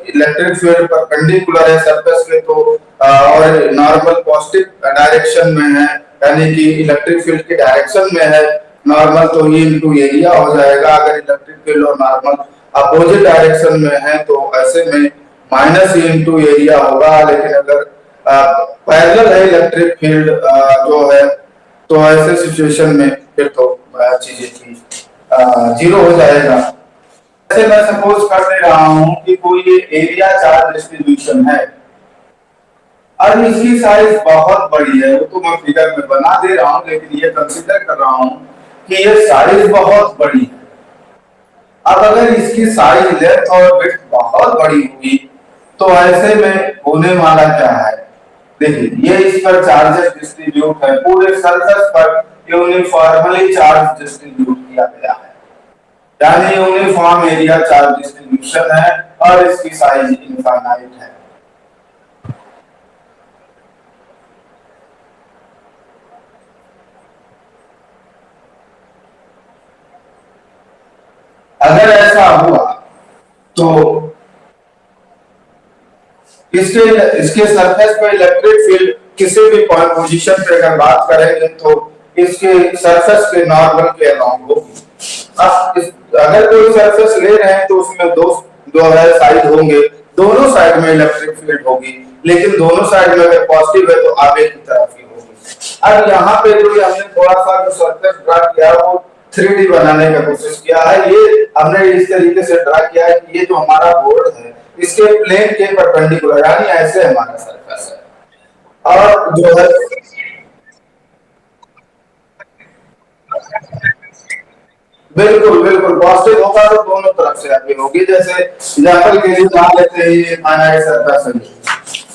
Electric field perpendicular है surface के तो और नॉर्मल पॉजिटिव डायरेक्शन में है, यानी कि इलेक्ट्रिक फील्ड की डायरेक्शन में है नॉर्मल, तो ई इंटू एरिया हो जाएगा। अगर इलेक्ट्रिक फील्ड और नॉर्मल अपोजिट डायरेक्शन में है तो ऐसे में माइनस ई इंटू एरिया होगा। लेकिन अगर पैरेलल है इलेक्ट्रिक फील्ड जो है, तो ऐसे सिचुएशन में फिर तो चीजें की जीरो हो जाएगा। जैसे मैं सपोज कर ले रहा हूं कि कोई एरिया चार्ज डिस्ट्रीब्यूशन है और इसकी साइज बहुत बड़ी है, वो तो मैं फिगर में बना दे रहा हूं, लेकिन ये कंसीडर कर रहा हूं कि ये साइज बहुत बड़ी है। अब अगर इसकी साइज लेंथ और विड्थ बहुत बड़ी होगी तो ऐसे में होने वाला क्या है, देखिए ये इस पर चार्जेस डिस्ट्रीब्यूट है, पूरे सरफेस पर यूनिफॉर्मली चार्ज डिस्ट्रीब्यूट किया गया है, यानी यूनिफॉर्म एरिया चार्ज डिस्ट्रीब्यूशन है और इसकी साइज इनफाइनाइट है। अगर ऐसा हुआ तो इसके इसके सरफेस पे इलेक्ट्रिक फील्ड किसी भी पॉइंट पोजीशन पे अगर बात करेंगे तो इसके सरफेस के नॉर्मल के अलाउंग होगी। अगर कोई सरफेस ले रहे हैं तो उसमें दो है साइड होंगे, दोनों साइड में इलेक्ट्रिक फील्ड होगी, लेकिन दोनों साइड में अगर पॉजिटिव है तो आगे की तरफ ही होगी। अब यहाँ पे जो हमने थोड़ा सा जो सरफेस ड्रा किया वो 3D बनाने का कोशिश किया है। ये हमने इस तरीके से ड्रा किया है कि ये जो हमारा बोर्ड है इसके प्लेन के परपेंडिकुलर, यानी ऐसे हमारा सरफेस है और जो है बिल्कुल बिल्कुल पॉजिटिव होगा तो दोनों तरफ से आगे होगी। जैसे एग्जांपल के लिए मान लेते हैं ये इनफाइनाइट सरफेस है,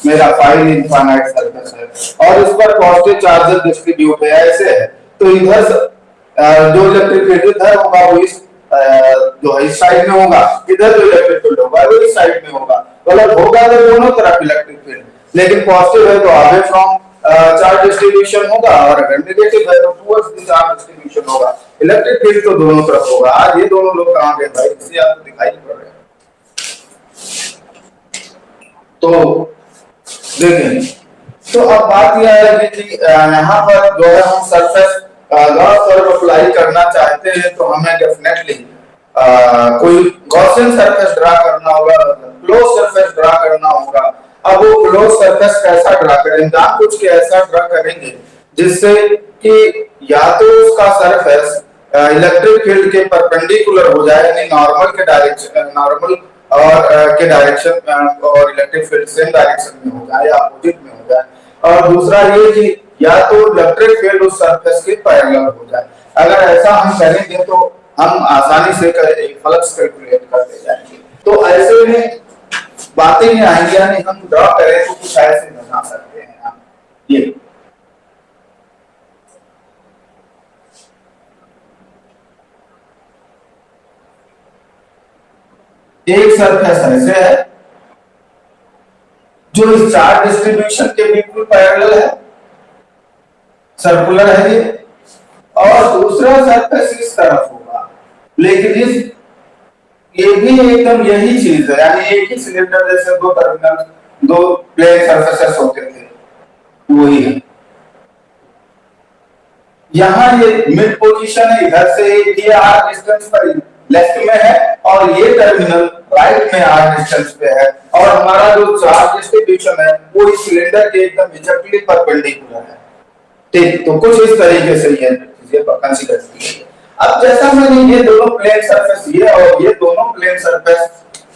मेरा फाइल इनफाइनाइट सरफेस है और इस पर पॉजिटिव चार्जेस डिस्ट्रीब्यूट है, ऐसे है तो इधर जो इलेक्ट्रिक फील्ड इधर होगा वो इस जो इस साइड में होगा, इधर जो इलेक्ट्रिक फील्ड होगा वो इस साइड में होगा। मतलब होगा तो दोनों तरफ इलेक्ट्रिक फील्ड, लेकिन पॉजिटिव है तो अवे फ्रॉम चार्ज डिस्ट्रीब्यूशन होगा और अगर नेगेटिव है तो टुवर्ड्स द चार्ज डिस्ट्रीब्यूशन होगा। इलेक्ट्रिक फील्ड तो दोनों तरफ होगा। आज ये दोनों लोग कहां गए भाई, इससे आपको दिखाई नहीं पड़ रहे। तो देखें, तो अब बात यह है कि यहाँ पर जो है हम सरफेस गॉस कर्व अप्लाई करना चाहते हैं तो हमें डेफिनेटली कोई गॉसियन सरफेस ड्रा करना होगा, क्लोज सरफेस ड्रा करना होगा। अब वो क्लोज सरफेस कैसा ड्रा करेंगे, जानबूझ के ऐसा ड्रा करेंगे जिससे कि या तो उसका सरफेस इलेक्ट्रिक फील्ड के परपेंडिकुलर हो जाए, यानी नॉर्मल के डायरेक्शन नॉर्मल और के डायरेक्शन और इलेक्ट्रिक फील्ड सेम डायरेक्शन में हो जाए या अपोजिट में हो जाए, और दूसरा ये कि या तो इलेक्ट्रिक फील्ड उस सरफेस के पैरेलल हो जाए। अगर ऐसा हम करेंगे तो हम आसानी से फ्लक्स कैलकुलेट करते जाएंगे। तो ऐसे में बातें ही आएंगी, यानी हम ड्रॉ करें तो कुछ ऐसे बना सकते हैं हम ये। एक सरफेस ऐसे है जो इस चार्ज डिस्ट्रीब्यूशन के बिल्कुल पैरेलल है, सर्कुलर है ये, और दूसरा सरफेस इस तरफ होगा, लेकिन इस ये भी एकदम यही चीज है, यानी एक ही सिलेंडर जैसे दो टर्मिनल दो प्लेन सरफेसेस होते थे वही है। यहाँ ये मिड पोजीशन है, इधर से ये आर डिस्टेंस पर लेफ्ट में है और ये टर्मिनल राइट में आर डिस्टेंस पे है, और हमारा जो चार्ज डिस्ट्रीब्यूशन है वो इस सिलेंडर के एकदम एग्जैक्टली परपेंडिकुलर है। ठीक, तो कुछ इस तरीके से ये चीजें कंसीडर कीजिए। अब जैसा मैंने ये दोनों प्लेन सरफेस ये और ये दोनों प्लेन सरफेस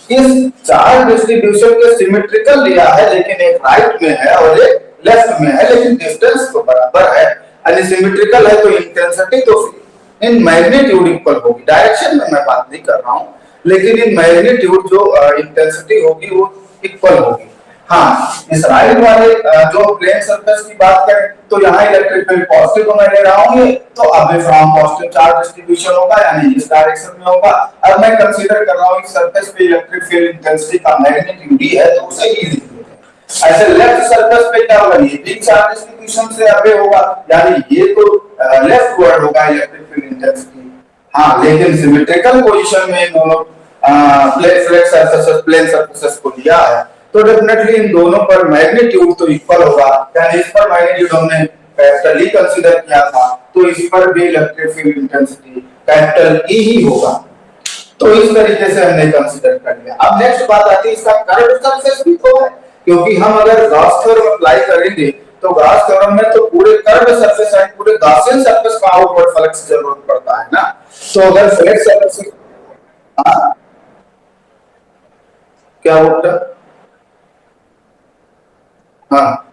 इस चार्ज डिस्ट्रीब्यूशन के सिमेट्रिकल लिया है, लेकिन एक राइट में है और एक लेफ्ट में है, लेकिन डिस्टेंस तो बराबर है। यानी सिमेट्रिकल है तो इंटेंसिटी तो इन मैग्नीट्यूड इक्वल होगी। डायरेक्शन में मैं बात नहीं कर रहा हूं, लेकिन इन मैग्नीट्यूड जो इंटेंसिटी होगी वो इक्वल होगी। हाँ, इस राइट वाले जो प्लेन सरफेस की बात करें तो यहाँ इलेक्ट्रिक फील्ड पॉजिटिव मैं ले रहा हूँ, तो away from positive charge distribution होगा, यानी इस डायरेक्शन में होगा। अब मैं कंसीडर कर रहा हूँ इस सरफेस पे इलेक्ट्रिक फील्ड इंटेंसिटी का मैग्नीट्यूड ही है, तो उसे ही लिख देते हैं। ऐसे लेफ्ट सरफेस पे क्या होगा, ये भी चार्ज डिस्ट्रीब्यूशन से अवे होगा, यानी ये तो लेफ्ट वर्ड होगा इलेक्ट्रिक फील्ड इंटेंसिटी। हाँ, लेकिन सिमेट्रिकल पोजीशन में दोनों फ्लैट सरफेसेस प्लेन सरफेसेस को लिया है, तो डेफिनेटली इन दोनों पर मैग्नीट्यूड तो इक्वल होगा, यानी इस पर मैग्नीट्यूड हमने कैपिटल ई कंसीडर किया था, तो इस पर भी electric field intensity capital E ही होगा। तो इस तरीके से हमने कंसीडर कर लिया। अब नेक्स्ट बात आती है इसका कर्व सरफेस भी तो है, क्योंकि हम अगर गॉस थ्योरम अप्लाई करेंगे तो गॉस थ्योरम में तो पूरे कर्व सरफेस है, पूरे गॉसियन सरफेस का आउटवर्ड फ्लक्स की जरूरत पड़ता है ना। तो अगर फ्लैट सरफेस, हाँ क्या बोलता, हाँ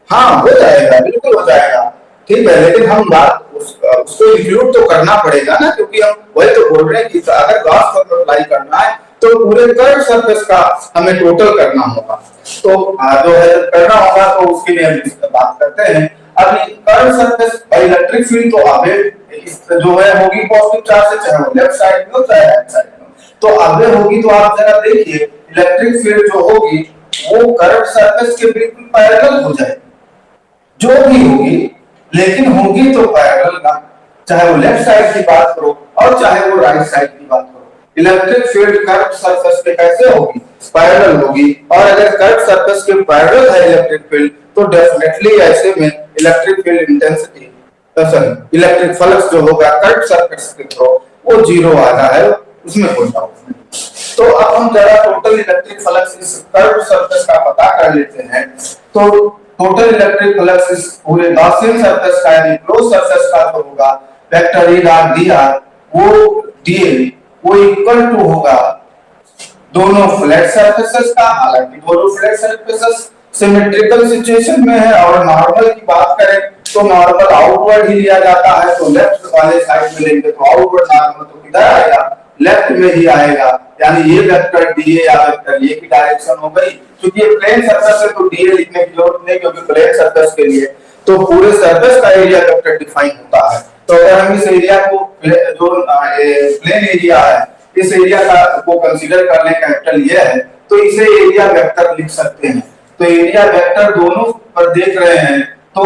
हाँ हो जाएगा, बिल्कुल हो जाएगा, ठीक है, लेकिन हम उसको इंक्लूड तो करना पड़ेगा ना, क्योंकि हम वही तो बोल रहे हैं कि अगर गॉस थ्योरम अप्लाई करना है तो पूरे कर्व सरफेस का हमें टोटल करना होगा। तो जो है करना होगा तो उसके लिए हम इस पर बात करते हैं। अब curve surface by electric field तो आगे जो है होगी पॉजिटिव चार्ज से, चाहे वो लेफ्ट साइड में हो चाहे राइट साइड में, तो आगे होगी, तो आप जरा देखिए इलेक्ट्रिक फील्ड जो होगी वो कर्व सरफेस के बिल्कुल पैरेलल हो जाएगी, जो भी होगी, लेकिन होगी तो पैरेलल ना, चाहे वो लेफ्ट साइड की बात करो और चाहे वो राइट साइड की बात करो, इलेक्ट्रिक फील्ड कर्व सरफेस पे कैसे होगी, पैरेलल होगी। और अगर कर्व सरफेस के पैरेलल है इलेक्ट्रिक फील्ड तो डेफिनेटली ऐसे में electric field intensity, sorry electric flux जो होगा कर्व सरफेस के थ्रू वो जीरो आना है, उसमें कोई डाउट नहीं। तो अब हम जरा टोटल इलेक्ट्रिक फ्लक्स इस कर्व सरफेस का पता कर लेते हैं। तो टोटल इलेक्ट्रिक फ्लक्स इस पूरे गॉसियन सरफेस का यानी क्लोज सरफेस का जो होगा vector A dot D are वो डीए वो इक्वल टू होगा दोनों फ्लैट सरफेसेस का, हालांकि दोनों फ्लैट सरफेसेस सिमेट्रिकल सिचुएशन में है, और नॉर्मल की बात करें तो नॉर्मल आउटवर्ड ही लिया जाता है, तो लेफ्ट वाले साइड में लेंगे तो आउटवर्ड नॉर्मल तो किधर आएगा, लेफ्ट में ही आएगा, यानी ये वेक्टर डीए या वेक्टर ए की डायरेक्शन हो गई। क्योंकि ये प्लेन सरफेस है तो डीए लिखने की जरूरत नहीं, क्योंकि प्लेन सरफेस के लिए तो पूरे सरफेस का एरिया वेक्टर डिफाइन होता है। तो अगर हम इस एरिया को जो प्लेन एरिया है इस एरिया का को कंसीडर कर लें कैपिटल ये है, तो इसे एरिया वेक्टर लिख सकते हैं। तो एरिया वेक्टर दोनों पर देख रहे हैं तो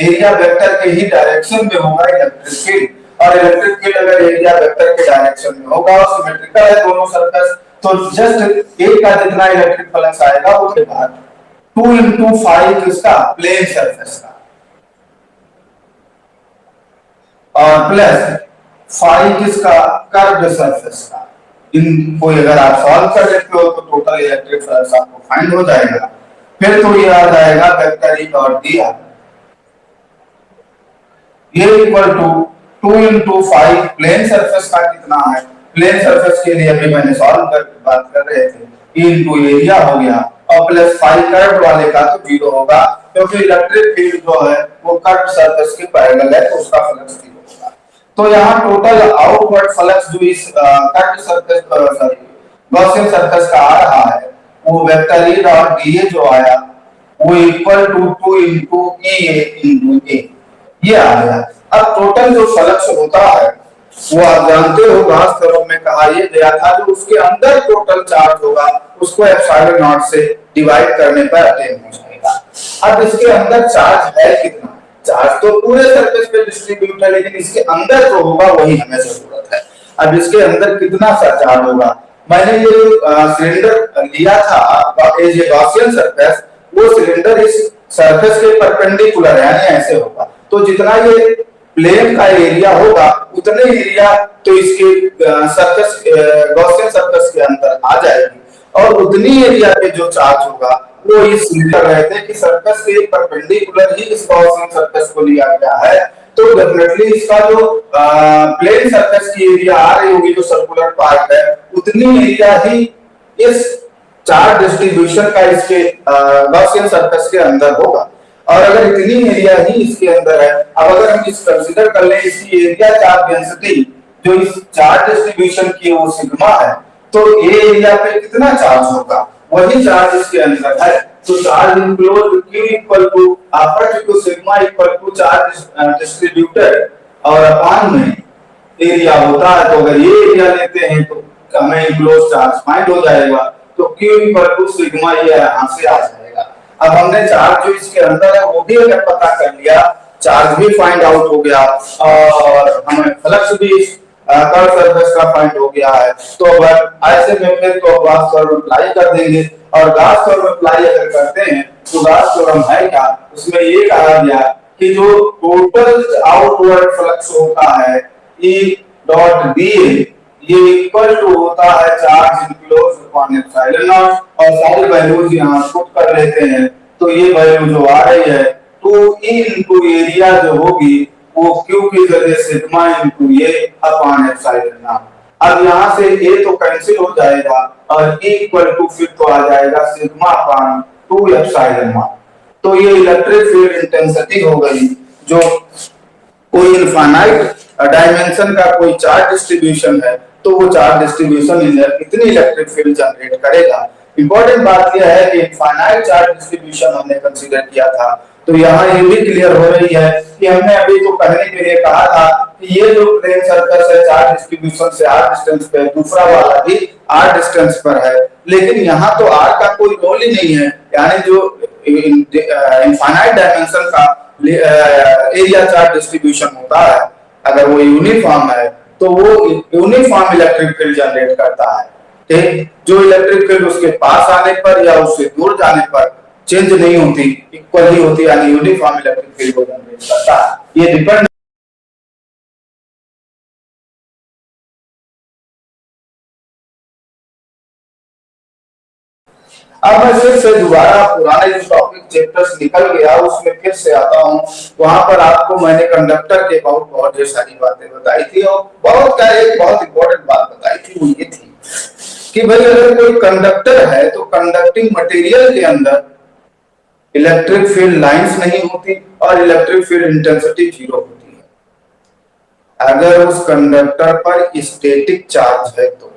एरिया वेक्टर के ही डायरेक्शन में होगा इलेक्ट्रिक फील्ड, और इलेक्ट्रिक फील्ड अगर एरिया वेक्टर के डायरेक्शन में होगा और सिमेट्रिकल है दोनों सरफेस, तो जस्ट ए का जितना इलेक्ट्रिक फ्लक्स आएगा उसके बाद 2 into 5 किसका, प्लेन सरफेस का, और प्लस 5 किसका, कर्व्ड सरफेस का। इन को अगर आप सॉल्व कर लेते हो तो टोटल इलेक्ट्रिक फ्लक्स आपको फाइंड हो जाएगा। फिर तो ये आ जाएगा vector E dot D R, ये equal to 2 into 5 plane surface का कितना है, प्लेन सरफेस के लिए अभी मैंने सॉल्व कर बात कर रहे थे, ई इनटू एरिया हो गया, और प्लस 5 कर्व वाले का तो जीरो होगा, क्योंकि इलेक्ट्रिक फील्ड जो है वो कर्व सरफेस के पैरेलल है तो उसका फ्लक्स जीरो होगा। तो यहाँ टोटल आउटवर्ड फ्लक्स जो इस curve surface sorry Gaussian surface का आ रहा है वो वेक्टर ई डॉट डीए जो आया वो equal to 2 into A into A, ये आ गया। अब टोटल जो फ्लक्स होता है वो आप जानते हो गॉस थ्योरम में कहा ये गया था जो उसके अंदर टोटल चार्ज होगा उसको एप्सिलॉन नॉट से डिवाइड करने पर अटेन हो जाएगा। अब इसके अंदर चार्ज है कितना, चार्ज तो पूरे सरफेस पे डिस्ट्रीब्यूट है, लेकिन इसके अंदर जो होगा वही हमें जरूरत है। अब इसके अंदर कितना सा चार्ज होगा, मैंने ये सिलेंडर लिया था एज ए गॉसियन सरफेस, वो सिलेंडर इस सरफेस के परपेंडिकुलर यानी ऐसे होगा, तो जितना ये प्लेन का एरिया होगा उतने एरिया तो इसके सरफेस गॉसियन सरफेस के अंदर आ जाएगी, और उतनी एरिया पे जो चार्ज होगा वो इस सिलेंडर रहते कि सरफेस के परपेंडिकुलर ही इस गॉसियन सरफेस को लिया गया है, तो डेफिनेटली इसका जो प्लेन सरफेस की एरिया आ रही होगी जो सर्कुलर पार्ट है उतनी एरिया ही इस चार्ज डिस्ट्रीब्यूशन का इसके गॉसियन सरफेस के अंदर होगा, और अगर इतनी एरिया ही इसके अंदर है, अब अगर हम इस कंसीडर कर लें इसकी एरिया चार्ज डेंसिटी जो इस चार्ज डिस्ट्रीब्यूशन की वो सिग्मा है, तो ए एरिया पे कितना चार्ज होगा वही चार्ज इसके अंदर है, तो charge enclosed q equal to अपर टू sigma equal to charge distributed और अपान में एरिया होता है। तो अगर ये एरिया लेते हैं तो हमें इनक्लोज चार्ज फाइंड हो जाएगा, तो q इक्वल टू सिग्मा ये यहां से आ जाएगा। अब हमने चार्ज जो इसके अंदर है वो भी अगर पता कर लिया, चार्ज भी फाइंड आउट हो गया और हमें फ्लक्स भी कर्व सरफेस का फाइंड हो गया है। तो अगर ऐसे में फिर तो गॉस थ्योरम अप्लाई कर देंगे, और गॉस थ्योरम अप्लाई अगर करते हैं तो गॉस थ्योरम है क्या, उसमें ये कहा गया कि जो टोटल आउटवर्ड फ्लक्स होता है E डॉट dA ये इक्वल टू होता है charge enclose upon epsilon not, और सारी वैल्यूज यहाँ पुट कर लेते हैं तो ये वैल्यू जो आ रही है 2E इनटू एरिया जो होगी वो Q की जगह sigma into A upon epsilon naught. अब यहाँ से A तो कैंसिल हो जाएगा और E इक्वल टू फिर तो आ जाएगा सिग्मा अपॉन 2 एप्सिलॉन नॉट। तो ये इलेक्ट्रिक फील्ड इंटेंसिटी हो गई, जो कोई इनफाइनाइट डायमेंशन का कोई चार्ज डिस्ट्रीब्यूशन है तो वो चार्ज डिस्ट्रीब्यूशन इतनी इलेक्ट्रिक फील्ड जनरेट करेगा। इंपॉर्टेंट बात यह है कि इनफाइनाइट चार्ज डिस्ट्रीब्यूशन हमने कंसीडर किया था, तो यहाँ ये भी क्लियर हो रही है कि हमने अभी तो कहने के लिए कहा था कि ये जो प्लेन सर्फेस है चार्ज डिस्ट्रीब्यूशन से r डिस्टेंस पे, दूसरा वाला भी r डिस्टेंस पर है, लेकिन यहाँ तो r का कोई रोल ही नहीं है, यानी जो इनफाइनाइट डायमेंशन का एरिया चार्ज डिस्ट्रीब्यूशन होता है अगर वो यूनिफॉर्म है तो वो यूनिफॉर्म इलेक्ट्रिक फील्ड जनरेट करता है। ठीक, जो इलेक्ट्रिक फील्ड उसके पास आने पर या उससे दूर जाने पर चेंज नहीं होती, इक्वल ही होती, यानी यूनिफॉर्म इलेक्ट्रिक फील्ड को जनरेट करता है। ये डिपेंड अब मैं फिर से दोबारा पुराने जो टॉपिक चैप्टर्स निकल गया उसमें फिर से आता हूँ। वहां पर आपको मैंने कंडक्टर के बहुत ढेर सारी बातें बताई थी, और एक बहुत इंपॉर्टेंट बात बताई थी, वो ये थी कि भाई अगर कोई कंडक्टर है तो कंडक्टिंग मटेरियल के अंदर इलेक्ट्रिक फील्ड लाइंस नहीं होती और इलेक्ट्रिक फील्ड इंटेंसिटी 0 होती है। अगर उस कंडक्टर पर स्टैटिक चार्ज है तो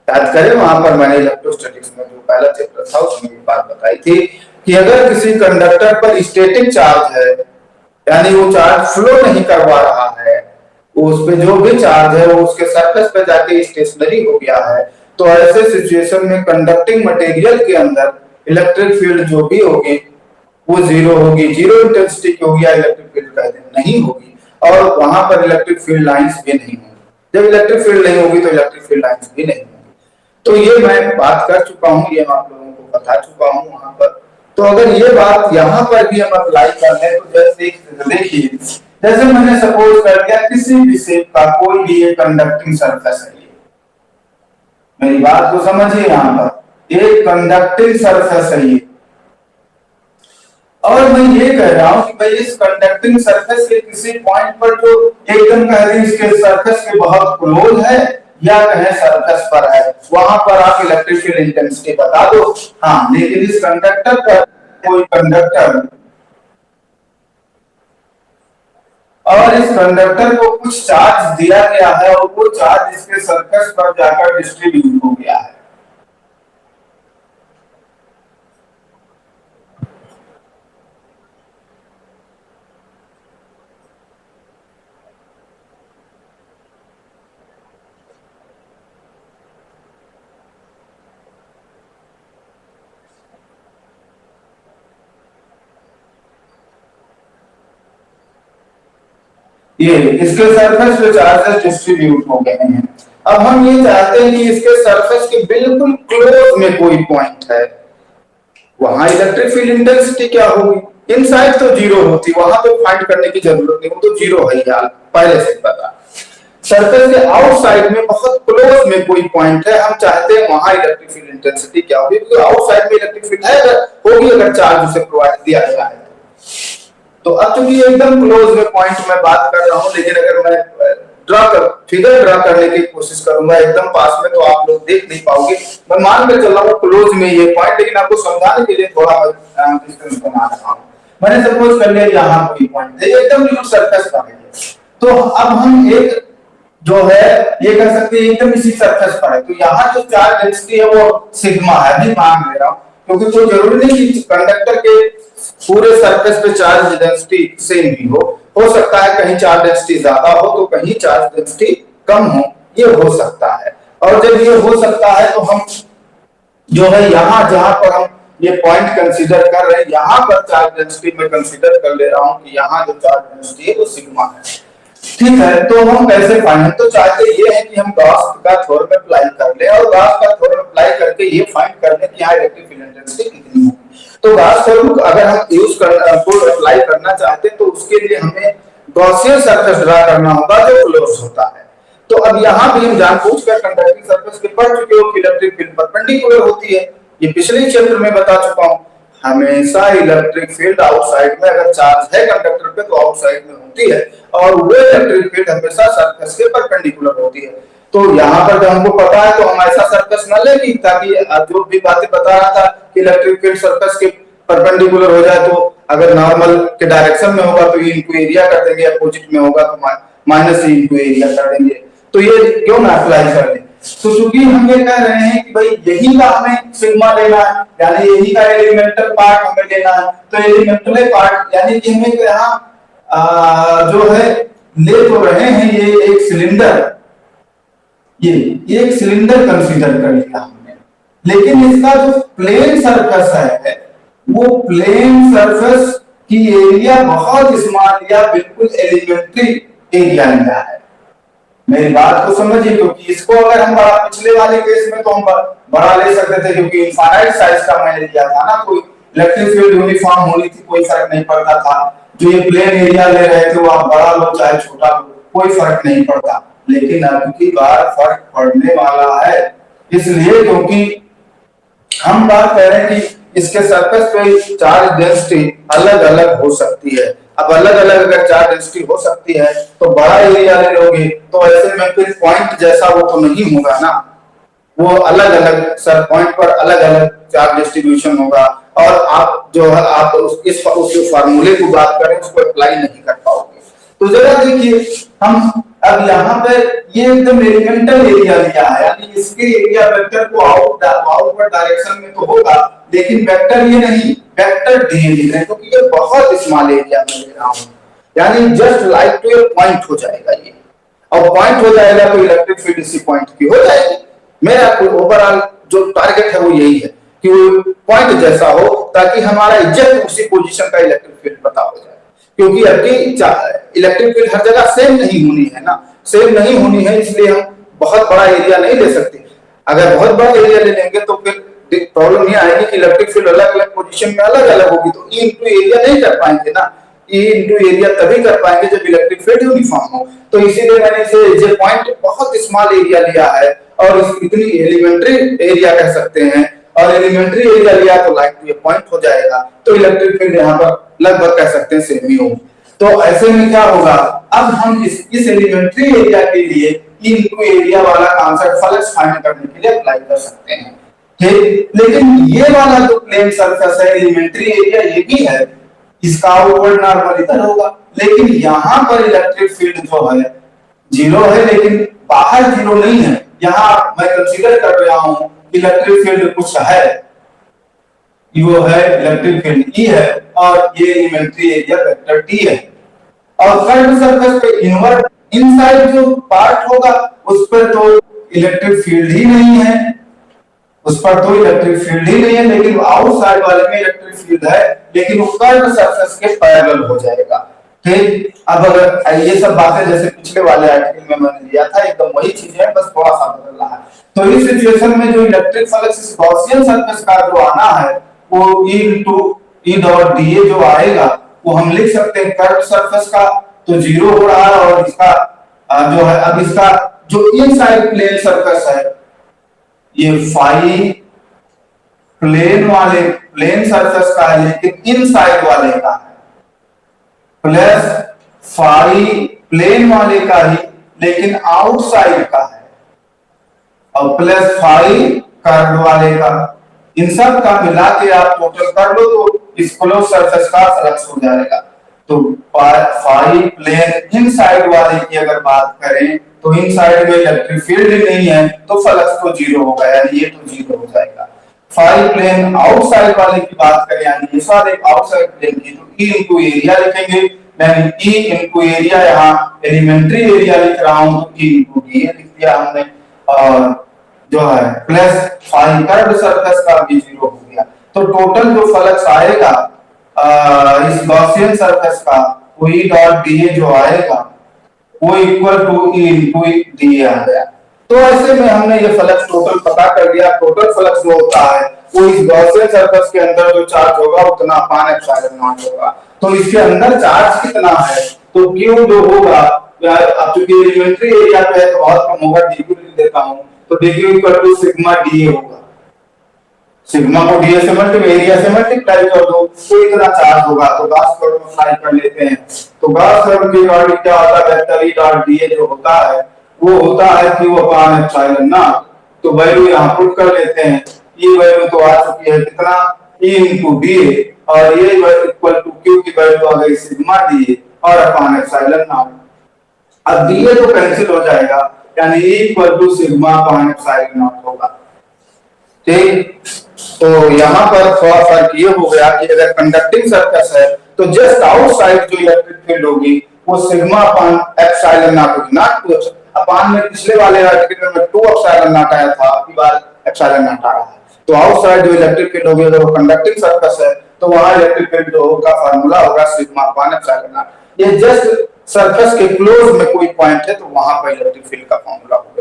याद करें, वहां पर मैंने इलेक्ट्रोस्टैटिक्स में जो पहला चैप्टर था उसमें ये बात बताई थी कि अगर किसी कंडक्टर पर स्टैटिक चार्ज है, यानी वो चार्ज फ्लो नहीं करवा रहा है, उस पे जो भी चार्ज है वो उसके सरफेस पे जाके स्टेशनरी हो गया है, तो ऐसे सिचुएशन में कंडक्टिंग मटेरियल के अंदर इलेक्ट्रिक फील्ड जो भी होगी वो 0 होगी। 0 इंटेंसिटी की होगी या इलेक्ट्रिक फील्ड कहते हैं नहीं होगी, और वहां पर इलेक्ट्रिक फील्ड लाइंस भी नहीं होगी। जब इलेक्ट्रिक फील्ड नहीं होगी तो इलेक्ट्रिक फील्ड लाइंस भी नहीं होगी। तो ये मैं बात कर चुका हूँ, ये मैं आप लोगों को बता चुका हूँ वहां पर। तो अगर ये बात यहाँ पर भी हम अप्लाई कर लें तो जैसे देखिए, जैसे मैंने सपोज कर दिया किसी भी शेप का कोई भी एक कंडक्टिंग सरफेस है, ये मेरी बात को समझिए, यहाँ पर एक कंडक्टिंग सरफेस है ये, और मैं ये कह रहा हूं कि भाई इस कंडक्टिंग सरफेस के किसी पॉइंट पर जो एकदम कह रही इसके सरफेस के बहुत क्लोज है या कहें सरफेस पर है, वहां पर आप इलेक्ट्रिक फील्ड इंटेंसिटी बता दो। हाँ, लेकिन इस कंडक्टर पर कोई कंडक्टर और इस कंडक्टर को कुछ चार्ज दिया गया है और वो चार्ज इसके सरफेस पर जाकर डिस्ट्रीब्यूट हो गया है। ये इसके सरफेस पे चार्जेस डिस्ट्रीब्यूट हो गए हैं। अब हम ये चाहते हैं कि इसके सरफेस के बिल्कुल क्लोज में कोई पॉइंट है, वहां इलेक्ट्रिक फील्ड इंटेंसिटी क्या होगी? इनसाइड तो 0 होती, वहां तो फाइंड करने की जरूरत नहीं, वो तो 0 है यार, पहले से पता। सरफेस के आउटसाइड में बहुत क्लोज में कोई पॉइंट है, हम चाहते हैं वहां इलेक्ट्रिक फील्ड इंटेंसिटी क्या होगी, क्योंकि आउटसाइड में इलेक्ट्रिक फील्ड है होगी अगर चार्ज उसे प्रोवाइड किया गया है। तो अब चूंकि एकदम क्लोज में पॉइंट मैं बात कर रहा हूं, लेकिन अगर मैं फिगर ड्रा करने की कोशिश करूंगा एकदम पास में तो आप लोग देख नहीं पाओगे। मैं मान के चल रहा हूं क्लोज में ये पॉइंट, लेकिन आपको समझाने के लिए थोड़ा डिस्टेंस बना रहा हूं। मैंने सपोज कर लिया यहाँ कोई पॉइंट है, एकदम न्यू सरफेस पर है, तो अब हम एक जो है ये कह सकते हैं एकदम इसी सरफेस पर है, तो यहाँ जो चार्ज डेंसिटी है वो सिग्मा है, अभी मान ले रहा हूँ, क्योंकि कोई जरूरी नहीं कि कंडक्टर के पूरे सरफेस पे चार्ज डेंसिटी सेम भी हो सकता है कहीं चार्ज डेंसिटी ज्यादा हो तो कहीं चार्ज डेंसिटी कम हो, ये हो सकता है। और जब ये हो सकता है तो हम जो है यहाँ जहां पर हम ये पॉइंट कंसीडर कर रहे हैं, यहाँ पर चार्ज डेंसिटी में कंसीडर कर ले रहा हूं कि यहाँ जो चार्ज डेंसिटी है वो सिग्मा है। ठीक है, तो हम कैसे फाइंड, तो चाहते ये है कि हम गॉस का थ्योरम अप्लाई कर लें और गॉस का थ्योरम अप्लाई करके ये फाइंड कर लें कि यहाँ इलेक्ट्रिक फील्ड इंटेंसिटी कितनी होगी। तो गॉस थ्योरम अगर हम यूज कर को अप्लाई करना चाहते हैं तो उसके लिए हमें गॉसियन सरफेस ड्रा करना होगा जो क्लोज होता है। तो अब यहाँ भी हम जानबूझकर कंडक्टिंग सरफेस के पढ़ चुके हो कि इलेक्ट्रिक फील्ड परपेंडिकुलर होती है, ये पिछले चैप्टर में बता चुका हूँ। हमेशा इलेक्ट्रिक फील्ड आउटसाइड में, अगर चार्ज है कंडक्टर पे तो आउटसाइड में होती है और वो इलेक्ट्रिक फील्ड हमेशा सरफेस के परपेंडिकुलर होती है। तो यहाँ पर जब हमको पता है तो हम ऐसा सरफेस न लें कि ताकि जो भी बातें बता रहा था कि इलेक्ट्रिक फील्ड सरफेस के परपेंडिकुलर हो जाए, तो अगर नॉर्मल के डायरेक्शन में होगा तो ई इनटू एरिया कर देंगे, अपोजिट में होगा तो माइनस ई इनटू एरिया कर देंगे। तो ये क्यों ना अप्लाई कर लें। तो चूंकि हम ये कह रहे हैं कि भाई यही का हमें सिग्मा लेना है, यानी यही का एलिमेंटल पार्ट हमें लेना है, तो एलिमेंटल पार्ट यानी कि हमें यहाँ जो है ले तो रहे हैं ये एक सिलेंडर, ये एक सिलेंडर कंसीडर कर लिया हमने, लेकिन इसका जो प्लेन सरफेस है वो प्लेन सरफेस की एरिया बहुत स्मॉल या बिल्कुल एलिमेंट्री एरिया लिया है। मेरी बात को समझिए, क्योंकि इसको अगर हम बड़ा पिछले वाले केस में तो हम बड़ा ले सकते थे, क्योंकि इनफाइनाइट साइज का मैंने लिया था ना, कोई इलेक्ट्रिक फील्ड यूनिफॉर्म होनी थी, कोई फर्क नहीं पड़ता था। जो ये प्लेन एरिया ले रहे थे वो आप बड़ा लो चाहे छोटा लो, कोई फर्क नहीं पड़ता। लेकिन अब की बार फर्क पड़ने वाला है, इसलिए क्योंकि हम बात कर रहे हैं कि इसके सरफेस पे चार्ज डेंसिटी अलग अलग हो सकती है। अब अलग अलग अगर चार्ज डेंसिटी हो सकती है तो बड़ा एरिया ले लोगे तो ऐसे में फिर पॉइंट जैसा वो तो नहीं होगा ना, वो अलग अलग सर पॉइंट पर अलग अलग चार्ज डिस्ट्रीब्यूशन होगा और आप जो है आप इस फार्मूले की बात करें उसको अप्लाई नहीं कर पाओगे। तो जरा देखिए, हम अब यहाँ पे ये एकदम एलिमेंटल एरिया लिया है, यानी इसके एरिया वेक्टर को आउटवर्ड डायरेक्शन में तो होगा, लेकिन वेक्टर ये नहीं, वेक्टर डी लिख रहे हैं क्योंकि ये बहुत स्मॉल एरिया में ले रहा हूं, यानी just like to a point हो जाएगा ये, और पॉइंट हो जाएगा तो इलेक्ट्रिक फील्ड इसी पॉइंट की हो जाएगी। मेरा ओवरऑल जो टारगेट है वो यही है कि वो पॉइंट जैसा हो ताकि हमारा एग्जैक्ट उसी पोजीशन का इलेक्ट्रिक फील्ड पता हो जाए, क्योंकि अभी इलेक्ट्रिक फील्ड हर जगह सेम नहीं होनी है ना, सेम नहीं होनी है, इसलिए हम बहुत बड़ा एरिया नहीं ले सकते। अगर बहुत बड़ा एरिया ले लेंगे तो फिर प्रॉब्लम ये आएगी कि इलेक्ट्रिक फील्ड अलग अलग पोजीशन में अलग अलग होगी, तो ई इनटू एरिया नहीं कर पाएंगे ना, ई इनटू एरिया तभी कर पाएंगे जब इलेक्ट्रिक फील्ड यूनिफॉर्म हो। तो इसीलिए मैंने इसे जे पॉइंट बहुत स्मॉल एरिया लिया है और इतनी एलिमेंट्री एरिया कह सकते हैं, और एलिमेंट्री एरिया लिया तो लाइक टू ए पॉइंट हो जाएगा, तो इलेक्ट्रिक फील्ड यहाँ पर लगभग कह सकते हैं सेम ही होगी। तो ऐसे में क्या होगा, अब हम इस एलिमेंट्री एरिया के लिए इनटू एरिया वाला कॉन्सेप्ट फ्लक्स फाइंड करने के लिए अप्लाई कर सकते हैं, ठीक। लेकिन ये वाला जो प्लेन सरफेस है एलिमेंट्री एरिया ये भी है, इसका आउटवर्ड नॉर्मल इधर होगा, लेकिन यहाँ पर इलेक्ट्रिक फील्ड जो है जीरो है, लेकिन बाहर जीरो नहीं है, यहाँ मैं कंसीडर कर रहा हूँ इलेक्ट्रिक फील्ड कुछ है, वो है इलेक्ट्रिक फील्ड ई है और ये एलिमेंट्री एरिया वेक्टर डी है, और कर्व सरफेस पे इनवर्ट इनसाइड जो पार्ट होगा उस पर तो इलेक्ट्रिक फील्ड ही नहीं है, उस पर तो इलेक्ट्रिक फील्ड ही नहीं है, लेकिन आउटसाइड वाले में इलेक्ट्रिक फील्ड है, लेकिन वो कर्व सरफेस के पैरेलल हो जाएगा, ठीक। अब अगर ये सब बातें जैसे पिछले वाले आर्टिकल में मैंने लिया था एकदम वही चीजें हैं, बस थोड़ा सा बदल रहा है। तो इस सिचुएशन में जो इलेक्ट्रिक फ्लक्स इस गॉसियन सरफेस का जो आना है वो E into E dot dA जो आएगा वो हम लिख सकते हैं कर्व सरफेस का तो जीरो हो रहा है, और इसका जो है अब इसका जो इनसाइड प्लेन सरफेस है ये फाई प्लेन सरफेस का है, लेकिन इनसाइड वाले का है, प्लस फाई प्लेन वाले का ही लेकिन आउटसाइड का है, और प्लस फाई कर्व वाले का, इन सब का मिला के आप टोटल कर लो तो इस क्लोज सरफेस का फ्लक्स हो जाएगा। तो फाई प्लेन इनसाइड वाले की अगर बात करें तो इनसाइड में इलेक्ट्रिक फील्ड नहीं है तो फ्लक्स तो जीरो होगा, यानी ये तो जीरो हो जाएगा। फाई प्लेन आउटसाइड वाले की बात करें यानी इस वाले आउटसाइड प्लेन की तो E इनटू एरिया लिखेंगे, यानी E इनटू एरिया, यहाँ एलिमेंट्री एरिया लिख रहा हूं तो E इनटू dA लिख दिया हमने, और जो है प्लस फाई कर्व सरफेस का भी जीरो हो गया। तो टोटल जो फ्लक्स आएगा इस गॉसियन सरफेस का वो E डॉट dA जो आएगा वो equal to E into D आ गया। तो ऐसे में हमने ये फ्लक्स टोटल पता कर लिया। टोटल फ्लक्स जो होता है वो इस गॉसियन सरफेस के अंदर जो चार्ज होगा उतना अपान एप्सिलॉन नॉट होगा। तो इसके अंदर चार्ज कितना है, तो क्यू जो होगा, अब चूंकि एलिमेंट्री एरिया पे है तो बहुत कम होगा, डीक्यू लिख देता हूं, तो d q equal to sigma d होगा। सिग्मा को डी से मल्टीप्लाई, एरिया से मल्टीप्लाई कर दो तो इतना चार्ज होगा। तो गॉस थ्योरम अप्लाई कर लेते हैं। तो गॉस थ्योरम के अकॉर्डिंग क्या होता है, वेक्टर ई डॉट डी जो होता है वो होता है क्यू अपान एप्सिलॉन नॉट। तो वैल्यू यहां पुट कर लेते हैं। ये वैल्यू तो आ चुकी है कितना, ई इनटू डी, और ये इक्वल टू क्यू की वैल्यू आ गई सिग्मा डी और अपान एप्सिलॉन नॉट। अब डी तो कैंसिल हो जाएगा, यानी E equal to sigma upon epsilon naught होगा। ठीक, तो यहाँ पर थोड़ा फर्क ये हो गया कि अगर कंडक्टिंग सरफेस है तो जस्ट आउटसाइड जो इलेक्ट्रिक फील्ड होगी वो सिग्मा अपान एप्सिलॉन नॉट होगी, नॉट टू अपान में पिछले वाले आर्टिकल में 2 एप्सिलॉन नॉट आया था, अभी बार एप्सिलॉन नॉट आ रहा है। तो आउटसाइड जो इलेक्ट्रिक फील्ड होगी अगर वो कंडक्टिंग सरफेस है तो वहां इलेक्ट्रिक फील्ड जो होगा फार्मूला होगा सिग्मा अपान एप्सिलॉन नॉट। ये जस्ट सरफेस के क्लोज में कोई पॉइंट है तो वहां पर इलेक्ट्रिक फील्ड का फार्मूला होगा।